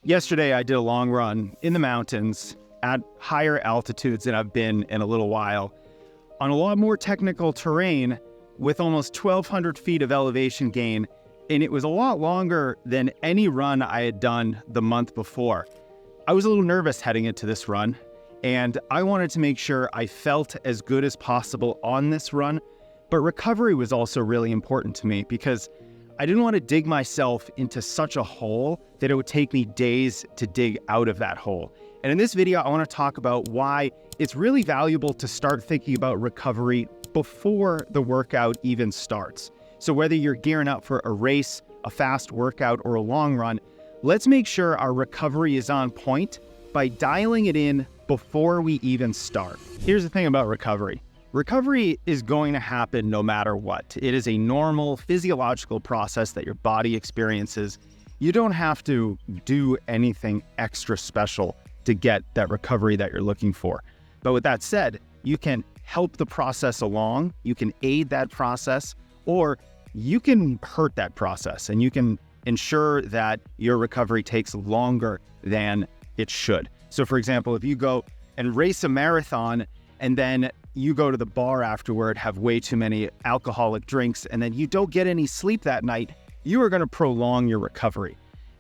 Yesterday, I did a long run in the mountains at higher altitudes than I've been in a little while, on a lot more technical terrain with almost 1,200 feet of elevation gain, and it was a lot longer than any run I had done the month before. I was a little nervous heading into this run, and I wanted to make sure I felt as good as possible on this run, but recovery was also really important to me because I didn't want to dig myself into such a hole that it would take me days to dig out of that hole. And in this video, I want to talk about why it's really valuable to start thinking about recovery before the workout even starts. So whether you're gearing up for a race, a fast workout, or a long run, let's make sure our recovery is on point by dialing it in before we even start. Here's the thing about recovery. Recovery is going to happen no matter what. It is a normal physiological process that your body experiences. You don't have to do anything extra special to get that recovery that you're looking for. But with that said, you can help the process along, you can aid that process, or you can hurt that process and you can ensure that your recovery takes longer than it should. So for example, if you go and race a marathon and then you go to the bar afterward, have way too many alcoholic drinks, and then you don't get any sleep that night, you are going to prolong your recovery.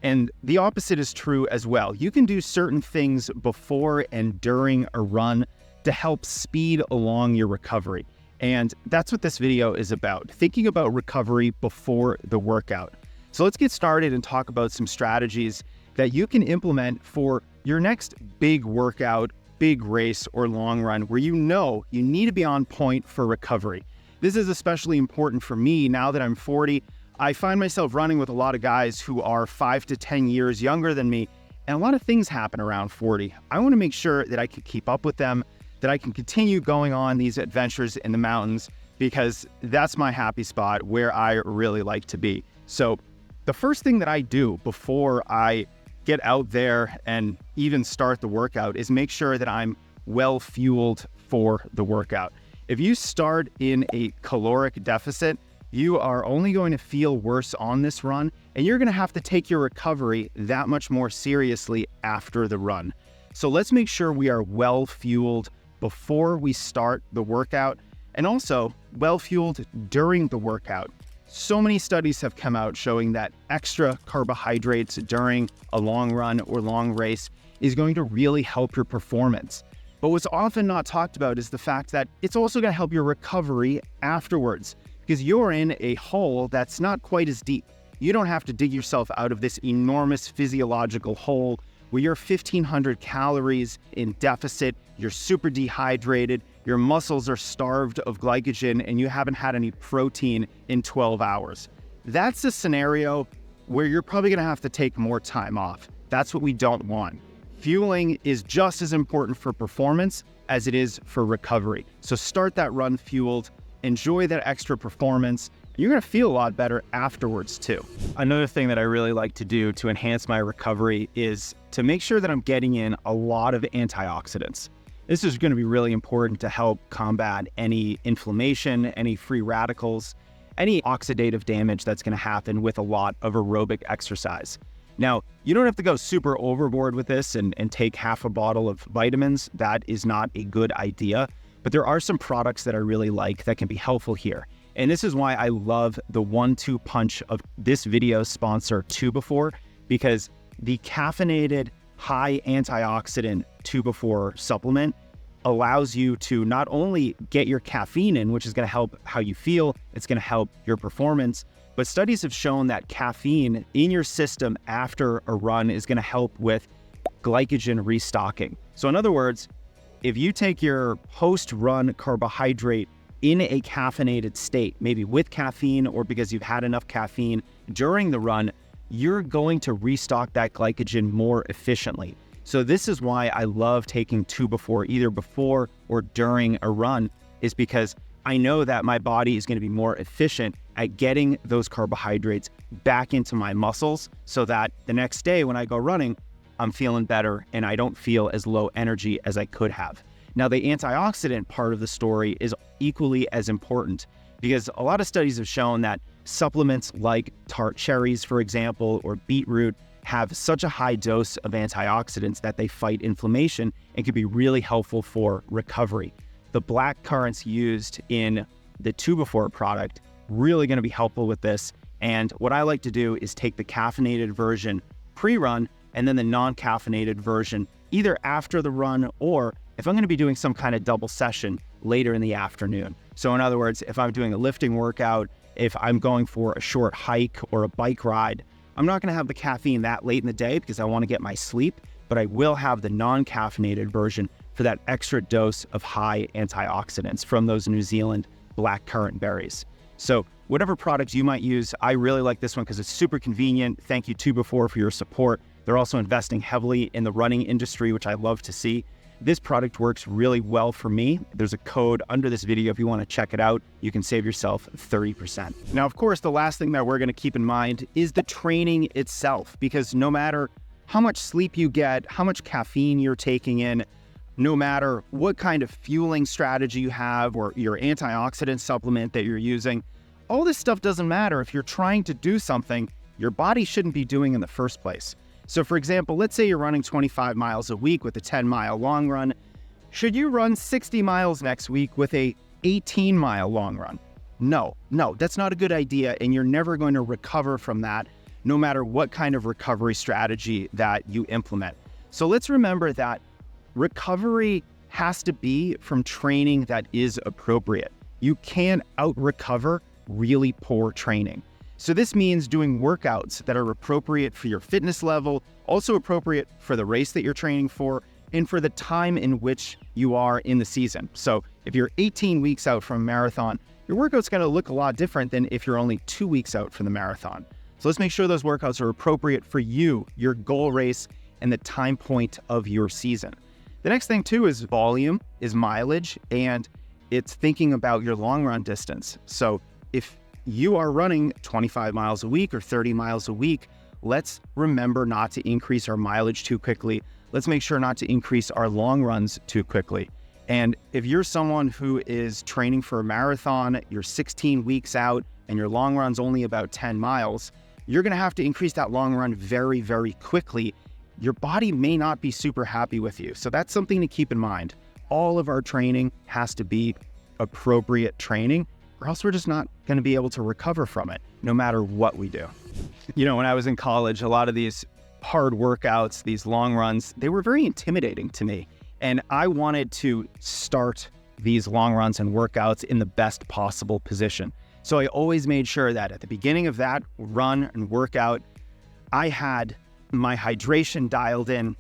And the opposite is true as well. You can do certain things before and during a run to help speed along your recovery. And that's what this video is about, thinking about recovery before the workout. So let's get started and talk about some strategies that you can implement for your next big workout, big race, or long run where you know you need to be on point for recovery. This is especially important for me now that I'm 40. I find myself running with a lot of guys who are 5 to 10 years younger than me, and a lot of things happen around 40. I want to make sure that I can keep up with them, that I can continue going on these adventures in the mountains, because that's my happy spot where I really like to be. So the first thing that I do before I get out there and even start the workout is make sure that I'm well fueled for the workout. If you start in a caloric deficit, you are only going to feel worse on this run, and you're going to have to take your recovery that much more seriously after the run. So let's make sure we are well fueled before we start the workout, and also well fueled during the workout. So many studies have come out showing that extra carbohydrates during a long run or long race is going to really help your performance. But what's often not talked about is the fact that it's also going to help your recovery afterwards, because you're in a hole that's not quite as deep. You don't have to dig yourself out of this enormous physiological hole where you're 1,500 calories in deficit, you're super dehydrated, your muscles are starved of glycogen, and you haven't had any protein in 12 hours. That's a scenario where you're probably gonna have to take more time off. That's what we don't want. Fueling is just as important for performance as it is for recovery. So start that run fueled, enjoy that extra performance. You're gonna feel a lot better afterwards too. Another thing that I really like to do to enhance my recovery is to make sure that I'm getting in a lot of antioxidants. This is gonna be really important to help combat any inflammation, any free radicals, any oxidative damage that's gonna happen with a lot of aerobic exercise. Now, you don't have to go super overboard with this and take half a bottle of vitamins. That is not a good idea, but there are some products that I really like that can be helpful here. And this is why I love the 1-2 punch of this video's sponsor, 2Before, because the caffeinated high antioxidant 2Before supplement allows you to not only get your caffeine in, which is going to help how you feel, it's going to help your performance, but studies have shown that caffeine in your system after a run is going to help with glycogen restocking. So in other words, if you take your post-run carbohydrate in a caffeinated state, maybe with caffeine or because you've had enough caffeine during the run, you're going to restock that glycogen more efficiently. So this is why I love taking 2Before, either before or during a run, is because I know that my body is going to be more efficient at getting those carbohydrates back into my muscles so that the next day when I go running, I'm feeling better and I don't feel as low energy as I could have. Now, the antioxidant part of the story is equally as important because a lot of studies have shown that supplements like tart cherries, for example, or beetroot have such a high dose of antioxidants that they fight inflammation and can be really helpful for recovery. The black currants used in the 2 Before product really going to be helpful with this. And what I like to do is take the caffeinated version pre-run and then the non-caffeinated version either after the run, or if I'm going to be doing some kind of double session, later in the afternoon. So in other words, if I'm doing a lifting workout, if I'm going for a short hike or a bike ride, I'm not going to have the caffeine that late in the day because I want to get my sleep, but I will have the non-caffeinated version for that extra dose of high antioxidants from those New Zealand black currant berries. So whatever products you might use, I really like this one because it's super convenient. Thank you 2 Before for your support. They're also investing heavily in the running industry, which I love to see. This product works really well for me. There's a code under this video if you want to check it out. You can save yourself 30%. Now, of course, the last thing that we're going to keep in mind is the training itself, because no matter how much sleep you get, how much caffeine you're taking in, no matter what kind of fueling strategy you have or your antioxidant supplement that you're using, all this stuff doesn't matter if you're trying to do something your body shouldn't be doing in the first place. So for example, let's say you're running 25 miles a week with a 10-mile long run. Should you run 60 miles next week with a 18-mile long run? No, that's not a good idea, and you're never going to recover from that, no matter what kind of recovery strategy that you implement. So let's remember that recovery has to be from training that is appropriate. You can't out-recover really poor training. So this means doing workouts that are appropriate for your fitness level, also appropriate for the race that you're training for, and for the time in which you are in the season. So if you're 18 weeks out from a marathon, your workout's gonna look a lot different than if you're only 2 weeks out from the marathon. So let's make sure those workouts are appropriate for you, your goal race, and the time point of your season. The next thing too is volume, is mileage, and it's thinking about your long run distance. So if you are running 25 miles a week or 30 miles a week, let's remember not to increase our mileage too quickly. Let's make sure not to increase our long runs too quickly. And if you're someone who is training for a marathon, you're 16 weeks out and your long run's only about 10 miles, you're gonna have to increase that long run very, very quickly. Your body may not be super happy with you. So that's something to keep in mind. All of our training has to be appropriate training, or else we're just not going to be able to recover from it, no matter what we do. You know, when I was in college, a lot of these hard workouts, these long runs, they were very intimidating to me. And I wanted to start these long runs and workouts in the best possible position. So I always made sure that at the beginning of that run and workout, I had my hydration dialed in.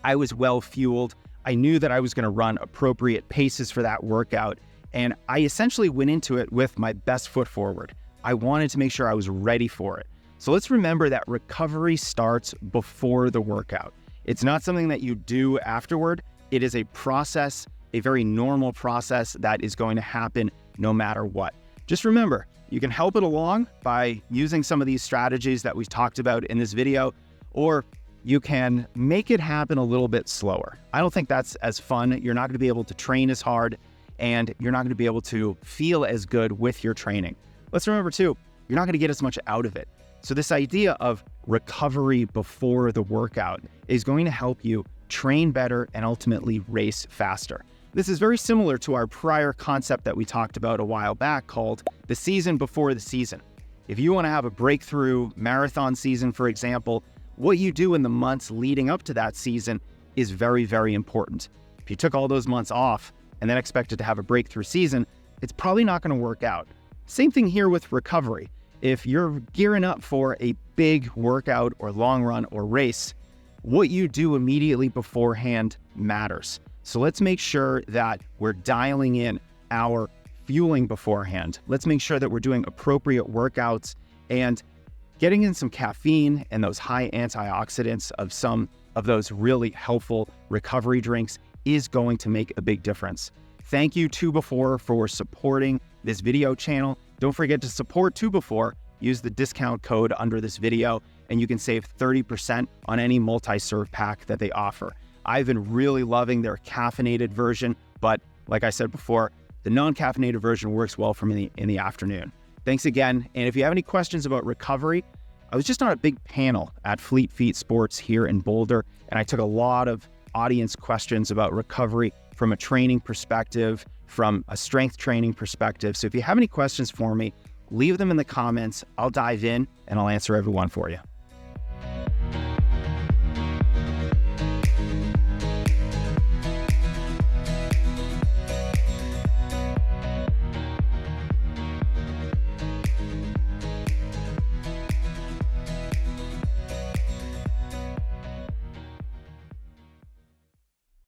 I was well fueled. I knew that I was going to run appropriate paces for that workout. And I essentially went into it with my best foot forward. I wanted to make sure I was ready for it. So let's remember that recovery starts before the workout. It's not something that you do afterward. It is a process, a very normal process that is going to happen no matter what. Just remember, you can help it along by using some of these strategies that we talked about in this video, or you can make it happen a little bit slower. I don't think that's as fun. You're not going to be able to train as hard, and you're not going to be able to feel as good with your training. Let's remember too, you're not going to get as much out of it. So this idea of recovery before the workout is going to help you train better and ultimately race faster. This is very similar to our prior concept that we talked about a while back called the season before the season. If you want to have a breakthrough marathon season, for example, what you do in the months leading up to that season is very, very important. If you took all those months off and then expected to have a breakthrough season, it's probably not going to work out. Same thing here with recovery. If you're gearing up for a big workout or long run or race, what you do immediately beforehand matters. So let's make sure that we're dialing in our fueling beforehand. Let's make sure that we're doing appropriate workouts and getting in some caffeine and those high antioxidants of some of those really helpful recovery drinks is going to make a big difference. Thank you 2 Before for supporting this video channel. Don't forget to support 2 Before. Use the discount code under this video and you can save 30% on any multi-serve pack that they offer. I've been really loving their caffeinated version, but like I said before, the non-caffeinated version works well for me in the afternoon. Thanks again. And if you have any questions about recovery, I was just on a big panel at Fleet Feet Sports here in Boulder, and I took a lot of audience questions about recovery from a training perspective, from a strength training perspective. So if you have any questions for me, leave them in the comments. I'll dive in and I'll answer every one for you.